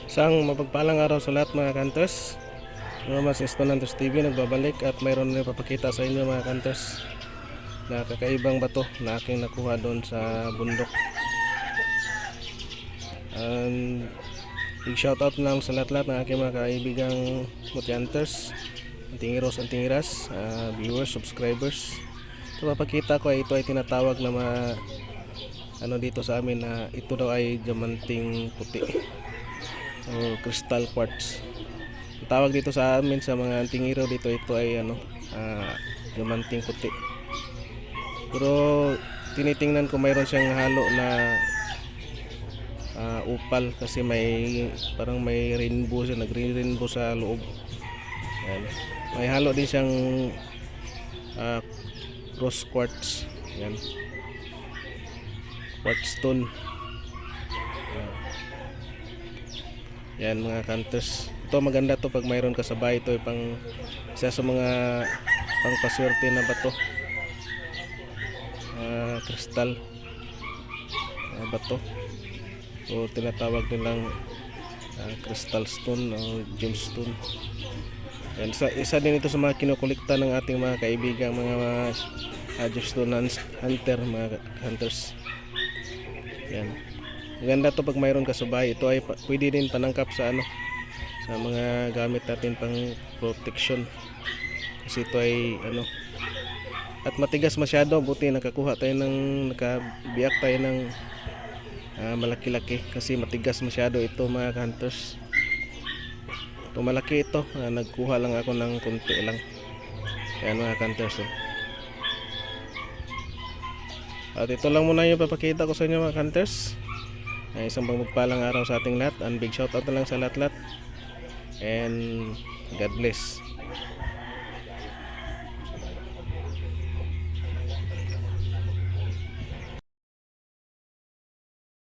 Isang mapagpalang araw sa lahat mga kanters. Mas Eston Hunters TV nagbabalik at mayroon na papakita sa inyo mga kanters na kakaibang bato na aking nakuha doon sa bundok. And big shout out lang sa lahat ng aking mga kaibigang multi hunters, antingiros, antingiras, viewers, subscribers. Ito papakita ko ay ito ay tinatawag na dito sa amin na ito daw ay diamanting puti o crystal quartz. Ang tawag dito sa amin sa mga antingiro dito, ito ay diamanting puti. Pero tinitingnan ko mayroon siyang halo na upal kasi parang may rainbow siya, nagre-rainbow sa loob. Yan. May halo din siyang rose quartz. Yan. Quartz stone. Yan mga kanters. Ito maganda to pag mayroon ka sa bahay. Ito ay isa sa mga pangpaswerte na bato. Kristal bato. O tinatawag nilang crystal stone o gemstone. Yan, isa din ito sa mga kinukulikta ng ating mga kaibigan, mga gemstone hunter, mga hunters. Yan. Maganda to pag mayroon ka sa bahay. Ito ay pwede din panangkap sa sa mga gamit natin pang protection. Kasi ito ay at matigas masyado, buti nakabiyak tayo ng malaki-laki kasi matigas masyado ito mga hunters. Ito malaki ito, nagkuha lang ako ng konti lang. Ayan mga hunters. At ito lang muna yung papakita ko sa inyo mga hunters. Isang pagpalang araw sa ating lahat, and big shout out na lang sa lahat and God bless.